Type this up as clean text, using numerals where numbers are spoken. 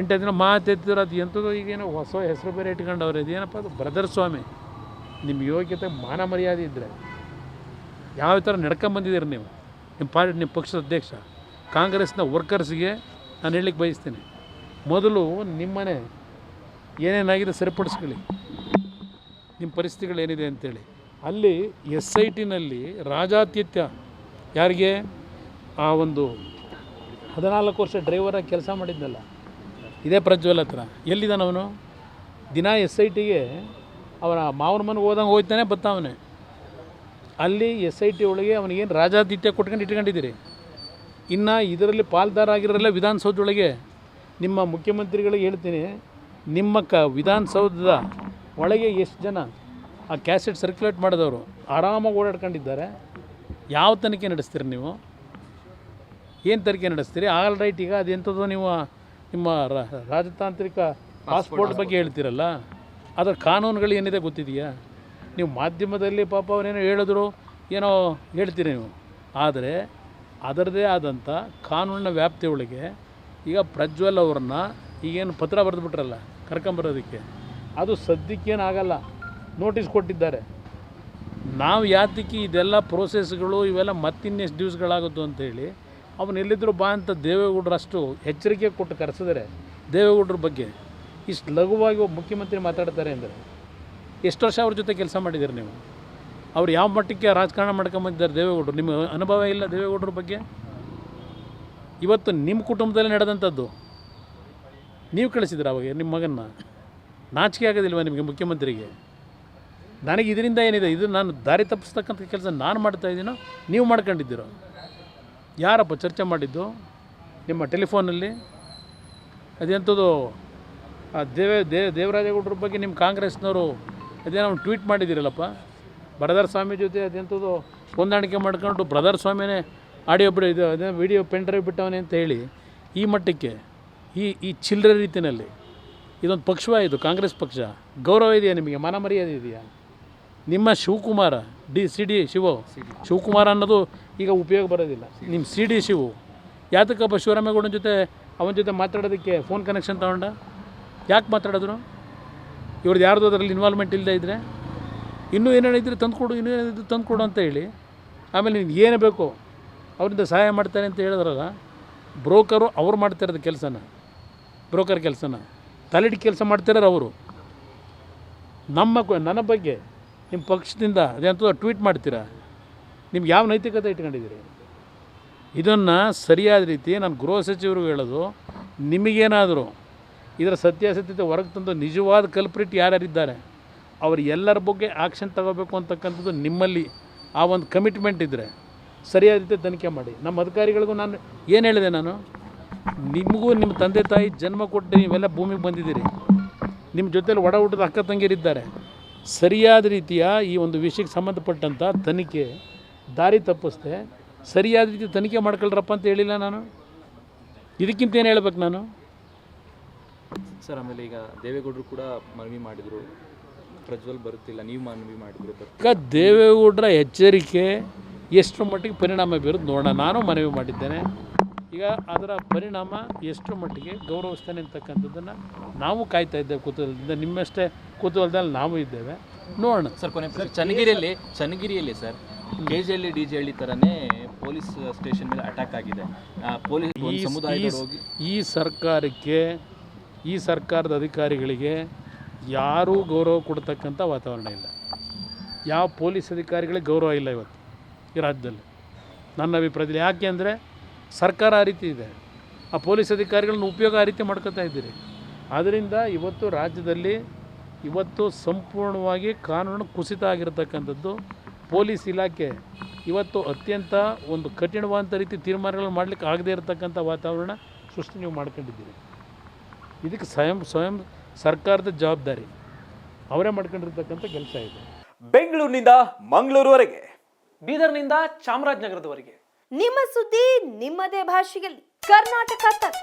8 ದಿನ ಮಾತೆತ್ತಿದ್ರು. ಅದು ಎಂಥದ್ದು ಈಗೇನೋ ಹೊಸ ಹೆಸರು ಬೇರೆ ಇಟ್ಕೊಂಡವ್ರೆ. ಇದೇನಪ್ಪ ಅದು ಬ್ರದರ್ ಸ್ವಾಮಿ. ನಿಮ್ಮ ಯೋಗ್ಯತೆ ಮಾನ ಮರ್ಯಾದೆ ಇದ್ದರೆ ಯಾವ ಥರ ನಡ್ಕೊಂಬಂದಿದ್ದೀರಿ ನೀವು, ನಿಮ್ಮ ಪಕ್ಷದ ಅಧ್ಯಕ್ಷ. ಕಾಂಗ್ರೆಸ್ನ ವರ್ಕರ್ಸ್ಗೆ ನಾನು ಹೇಳಲಿಕ್ಕೆ ಬಯಸ್ತೀನಿ, ಮೊದಲು ನಿಮ್ಮನೆ ಏನೇನಾಗಿದೆ ಸರಿಪಡಿಸ್ಕೊಳ್ಳಿ, ನಿಮ್ಮ ಪರಿಸ್ಥಿತಿಗಳೇನಿದೆ ಅಂತೇಳಿ. ಅಲ್ಲಿ SITನಲ್ಲಿ ರಾಜಾತಿಥ್ಯ ಯಾರಿಗೆ, ಆ ಒಂದು 14 ವರ್ಷ ಡ್ರೈವರಾಗಿ ಕೆಲಸ ಮಾಡಿದ್ನಲ್ಲ, ಇದೇ ಪ್ರಜ್ವಲ್ ಹತ್ರ. ಎಲ್ಲಿದ್ದಾನೆ ಅವನು? ದಿನ SITಗೆ ಅವನ ಮಾವನ ಮನೆಗೆ ಹೋದಂಗೆ ಹೋಗ್ತಾನೆ ಬರ್ತಾವನೆ. ಅಲ್ಲಿ SIT ಒಳಗೆ ಅವನಿಗೇನು ರಾಜಾತಿಥ್ಯ ಕೊಟ್ಕೊಂಡು ಇಟ್ಕೊಂಡಿದ್ದೀರಿ. ಇನ್ನು ಇದರಲ್ಲಿ ಪಾಲ್ದಾರ ಆಗಿರೋಲ್ಲ ವಿಧಾನಸೌಧದೊಳಗೆ. ನಿಮ್ಮ ಮುಖ್ಯಮಂತ್ರಿಗಳಿಗೆ ಹೇಳ್ತೀನಿ, ನಿಮ್ಮ ವಿಧಾನಸೌಧದ ಒಳಗೆ ಎಷ್ಟು ಜನ ಆ ಕ್ಯಾಸೆಟ್ ಸರ್ಕ್ಯುಲೇಟ್ ಮಾಡಿದವರು ಆರಾಮಾಗಿ ಓಡಾಡ್ಕೊಂಡಿದ್ದಾರೆ. ಯಾವ ತನಿಖೆ ನಡೆಸ್ತೀರಿ ನೀವು? ಏನು ತನಿಖೆ ನಡೆಸ್ತೀರಿ? ಆಲ್ ರೈಟ್, ಈಗ ಅದೆಂಥದ್ದು ನೀವು ನಿಮ್ಮ ರಾಜತಾಂತ್ರಿಕ ಪಾಸ್ಪೋರ್ಟ್ ಬಗ್ಗೆ ಹೇಳ್ತೀರಲ್ಲ, ಅದರ ಕಾನೂನುಗಳು ಏನಿದೆ ಗೊತ್ತಿದೆಯಾ? ನೀವು ಮಾಧ್ಯಮದಲ್ಲಿ ಪಾಪ ಅವರೇನೋ ಹೇಳಿದ್ರು, ಏನೋ ಹೇಳ್ತೀರಿ ನೀವು. ಆದರೆ ಅದರದೇ ಆದಂಥ ಕಾನೂನಿನ ವ್ಯಾಪ್ತಿಯೊಳಗೆ ಈಗ ಪ್ರಜ್ವಲ್ ಅವ್ರನ್ನ ಈಗೇನು ಪತ್ರ ಬರೆದುಬಿಟ್ರಲ್ಲ ಕರ್ಕೊಂಬರೋದಕ್ಕೆ, ಅದು ಸದ್ಯಕ್ಕೇನಾಗಲ್ಲ, ನೋಟಿಸ್ ಕೊಟ್ಟಿದ್ದಾರೆ. ನಾವು ಯಾತಕ್ಕೆ ಇದೆಲ್ಲ ಪ್ರೋಸೆಸ್ಗಳು ಇವೆಲ್ಲ ಮತ್ತಿನ್ನೆಷ್ಟು ದಿವಸಗಳಾಗುತ್ತೋ ಅಂತೇಳಿ ಅವನು ಎಲ್ಲಿದ್ದರೂ ಬಾ ಅಂತ ದೇವೇಗೌಡರು ಅಷ್ಟು ಎಚ್ಚರಿಕೆ ಕೊಟ್ಟು ಕರೆಸಿದರೆ, ದೇವೇಗೌಡರ ಬಗ್ಗೆ ಇಷ್ಟು ಲಘುವಾಗಿ ಒಬ್ಬ ಮುಖ್ಯಮಂತ್ರಿ ಮಾತಾಡ್ತಾರೆ ಅಂದರೆ ಎಷ್ಟು ವರ್ಷ ಅವ್ರ ಜೊತೆ ಕೆಲಸ ಮಾಡಿದ್ದೀರಿ ನೀವು? ಅವ್ರು ಯಾವ ಮಟ್ಟಕ್ಕೆ ರಾಜಕಾರಣ ಮಾಡ್ಕೊಂಬಂದಿದ್ದಾರೆ ದೇವೇಗೌಡರು? ನಿಮ್ಮ ಅನುಭವ ಇಲ್ಲ ದೇವೇಗೌಡರ ಬಗ್ಗೆ? ಇವತ್ತು ನಿಮ್ಮ ಕುಟುಂಬದಲ್ಲಿ ನಡೆದಂಥದ್ದು ನೀವು ಕಳಿಸಿದ್ರೆ ಅವಾಗ ನಿಮ್ಮ ಮಗನ್ನ. ನಾಚಿಕೆ ಆಗೋದಿಲ್ವ ನಿಮಗೆ ಮುಖ್ಯಮಂತ್ರಿಗೆ? ನನಗೆ ಇದರಿಂದ ಏನಿದೆ, ಇದು ನಾನು ದಾರಿ ತಪ್ಪಿಸ್ತಕ್ಕಂಥ ಕೆಲಸ ನಾನು ಮಾಡ್ತಾಯಿದ್ದೀನೋ ನೀವು ಮಾಡ್ಕೊಂಡಿದ್ದೀರೋ? ಯಾರಪ್ಪ ಚರ್ಚೆ ಮಾಡಿದ್ದು ನಿಮ್ಮ ಟೆಲಿಫೋನಲ್ಲಿ? ಅದೆಂಥದ್ದು ದೇವರಾಜೇಗೌಡರ ಬಗ್ಗೆ ನಿಮ್ಮ ಕಾಂಗ್ರೆಸ್ನವರು ಅದೇನೋ ಟ್ವೀಟ್ ಮಾಡಿದ್ದೀರಲ್ಲಪ್ಪ, ಬ್ರದರ್ ಸ್ವಾಮಿ ಜೊತೆ ಅದೆಂಥದ್ದು ಹೊಂದಾಣಿಕೆ ಮಾಡ್ಕೊಂಡು ಬ್ರದರ್ ಸ್ವಾಮಿನೇ ಆಡಿಯೋ ಇದು ಅದೇ ವಿಡಿಯೋ ಪೆನ್ ಡ್ರೈವ್ ಬಿಟ್ಟವನೇ ಅಂತ ಹೇಳಿ ಈ ಮಟ್ಟಕ್ಕೆ ಈ ಚಿಲ್ಲರೆ ರೀತಿಯಲ್ಲಿ ಇದೊಂದು ಪಕ್ಷವ, ಇದು ಕಾಂಗ್ರೆಸ್ ಪಕ್ಷ. ಗೌರವ ಇದೆಯಾ ನಿಮಗೆ? ಮಾನ ಮರ್ಯಾದೆ ಇದೆಯಾ? ನಿಮ್ಮ ಶಿವಕುಮಾರ CD ಶಿವಕುಮಾರ ಅನ್ನೋದು ಈಗ ಉಪಯೋಗ ಬರೋದಿಲ್ಲ. ನಿಮ್ಮ CD ಶಿವು ಯಾತಕ್ಕಪ್ಪ ಶಿವರಾಮೇಗೌಡನ ಜೊತೆ ಅವನ ಜೊತೆ ಮಾತಾಡೋದಕ್ಕೆ ಫೋನ್ ಕನೆಕ್ಷನ್ ತಗೊಂಡ? ಯಾಕೆ ಮಾತಾಡಿದ್ರು? ಇವ್ರದ್ದು ಯಾರ್ದು ಅದರಲ್ಲಿ ಇನ್ವಾಲ್ವ್ಮೆಂಟ್ ಇಲ್ಲದೆ ಇದ್ದರೆ ಇನ್ನೂ ಏನೇನಿದ್ರೆ ತಂದುಕೊಡು, ಇನ್ನೂ ಏನಿದ್ರು ತಂದುಕೊಡು ಅಂತ ಹೇಳಿ, ಆಮೇಲೆ ನೀನು ಏನು ಬೇಕೋ ಅವರಿಂದ ಸಹಾಯ ಮಾಡ್ತಾರೆ ಅಂತ ಹೇಳಿದ್ರಲ್ಲ. ಬ್ರೋಕರು ಅವ್ರು ಮಾಡ್ತಿರೋದು ಕೆಲಸನ, ಬ್ರೋಕರ್ ಕೆಲಸನ ತಲೆಡಿ ಕೆಲಸ ಮಾಡ್ತಿರೋರು ಅವರು. ನನ್ನ ಬಗ್ಗೆ ನಿಮ್ಮ ಪಕ್ಷದಿಂದ ಅದೇಂತ ಟ್ವೀಟ್ ಮಾಡ್ತೀರಾ? ನಿಮ್ಗೆ ಯಾವ ನೈತಿಕತೆ ಇಟ್ಕೊಂಡಿದ್ದೀರಿ? ಇದನ್ನು ಸರಿಯಾದ ರೀತಿ ನಾನು ಗೃಹ ಸಚಿವರಿಗೆ ಹೇಳೋದು, ನಿಮಗೇನಾದರೂ ಇದರ ಸತ್ಯಾಸತ್ಯತೆ ಹೊರಗೆ ತಂದು ನಿಜವಾದ ಕಲ್ಪ್ರಿಟ್ ಯಾರ್ಯಾರಿದ್ದಾರೆ ಅವರು ಎಲ್ಲರ ಬಗ್ಗೆ ಆ್ಯಕ್ಷನ್ ತಗೋಬೇಕು ಅಂತಕ್ಕಂಥದ್ದು ನಿಮ್ಮಲ್ಲಿ ಆ ಒಂದು ಕಮಿಟ್ಮೆಂಟ್ ಇದ್ದರೆ ಸರಿಯಾದ ರೀತಿ ತನಿಖೆ ಮಾಡಿ. ನಮ್ಮ ಅಧಿಕಾರಿಗಳಿಗೂ ನಾನು ಏನು ಹೇಳಿದೆ, ನಾನು ನಿಮಗೂ ನಿಮ್ಮ ತಂದೆ ತಾಯಿ ಜನ್ಮ ಕೊಟ್ಟು ನೀವೆಲ್ಲ ಭೂಮಿಗೆ ಬಂದಿದ್ದೀರಿ, ನಿಮ್ಮ ಜೊತೆಲಿ ಒಡ ಹುಟ್ಟಿದ ಅಕ್ಕ ತಂಗಿರಿದ್ದಾರೆ. ಸರಿಯಾದ ರೀತಿಯ ಈ ಒಂದು ವಿಷಯಕ್ಕೆ ಸಂಬಂಧಪಟ್ಟಂಥ ತನಿಖೆ ದಾರಿ ತಪ್ಪಿಸ್ದೆ ಸರಿಯಾದ ರೀತಿ ತನಿಖೆ ಮಾಡ್ಕೊಳ್ರಪ್ಪ ಅಂತ ಹೇಳಿಲ್ಲ ನಾನು. ಇದಕ್ಕಿಂತ ಏನು ಹೇಳ್ಬೇಕು ನಾನು? ಸರ್, ಆಮೇಲೆ ಈಗ ದೇವೇಗೌಡರು ಕೂಡ ಮನವಿ ಮಾಡಿದರು, ಪ್ರಜ್ವಲ್ ಬರುತ್ತಿಲ್ಲ, ನೀವು ಮನವಿ ಮಾಡಿದ್ರು. ಈಗ ದೇವೇಗೌಡರ ಎಚ್ಚರಿಕೆ ಎಷ್ಟು ಮಟ್ಟಿಗೆ ಪರಿಣಾಮ ಬೀರೋದು ನೋಡೋಣ. ನಾನು ಮನವಿ ಮಾಡಿದ್ದೇನೆ. ಈಗ ಅದರ ಪರಿಣಾಮ ಎಷ್ಟು ಮಟ್ಟಿಗೆ ಗೌರವಿಸ್ತಾನೆ ಅಂತಕ್ಕಂಥದ್ದನ್ನು ನಾವು ಕಾಯ್ತಾ ಇದ್ದೇವೆ ಕುತೂಹಲದಿಂದ. ನಿಮ್ಮಷ್ಟೇ ಕುತೂಹಲದಲ್ಲಿ ನಾವು ಇದ್ದೇವೆ, ನೋಡೋಣ. ಸರ್, ಕೊನೆ ಚನ್ನಗಿರಿಯಲ್ಲಿ ಸರ್ KJL DJL ಥರನೇ ಪೊಲೀಸ್ ಸ್ಟೇಷನ್ ಮೇಲೆ ಅಟ್ಯಾಕ್ ಆಗಿದೆ. ಪೊಲೀಸ್ ಸಮುದಾಯದವರು ಈ ಸರ್ಕಾರದ ಅಧಿಕಾರಿಗಳಿಗೆ ಯಾರೂ ಗೌರವ ಕೊಡ್ತಕ್ಕಂಥ ವಾತಾವರಣ ಇಲ್ಲ. ಯಾವ ಪೊಲೀಸ್ ಅಧಿಕಾರಿಗಳಿಗೆ ಗೌರವ ಇಲ್ಲ ಇವತ್ತು ಈ ರಾಜ್ಯದಲ್ಲಿ, ನನ್ನ ಅಭಿಪ್ರಾಯದಲ್ಲಿ. ಯಾಕೆ ಅಂದರೆ ಸರ್ಕಾರ ಆ ರೀತಿ ಇದೆ, ಆ ಪೊಲೀಸ್ ಅಧಿಕಾರಿಗಳನ್ನ ಉಪಯೋಗ ಆ ರೀತಿ ಮಾಡ್ಕೊತಾ ಇದ್ದೀರಿ. ಆದ್ದರಿಂದ ಇವತ್ತು ರಾಜ್ಯದಲ್ಲಿ ಸಂಪೂರ್ಣವಾಗಿ ಕಾನೂನು ಕುಸಿತ ಆಗಿರತಕ್ಕಂಥದ್ದು. ಪೊಲೀಸ್ ಇಲಾಖೆ ಇವತ್ತು ಅತ್ಯಂತ ಒಂದು ಕಠಿಣವಾದಂಥ ರೀತಿ ತೀರ್ಮಾನಗಳನ್ನು ಮಾಡಲಿಕ್ಕೆ ಆಗದೇ ಇರತಕ್ಕಂಥ ವಾತಾವರಣ ಸೃಷ್ಟಿ ನೀವು ಮಾಡ್ಕೊಂಡಿದ್ದೀರಿ. ಇದಕ್ಕೆ ಸ್ವಯಂ ಸರ್ಕಾರದ ಜವಾಬ್ದಾರಿ, ಅವರೇ ಮಾಡ್ಕೊಂಡಿರ್ತಕ್ಕಂಥ ಕೆಲಸ ಇದೆ. ಬೆಂಗಳೂರಿನಿಂದ ಮಂಗಳೂರುವರೆಗೆ, ಬೀದರ್ನಿಂದ ಚಾಮರಾಜನಗರದವರೆಗೆ ನಿಮ್ಮ ಸುದ್ದಿ ನಿಮ್ಮದೇ ಭಾಷೆಯಲ್ಲಿ. ಕರ್ನಾಟಕ ತಕ್.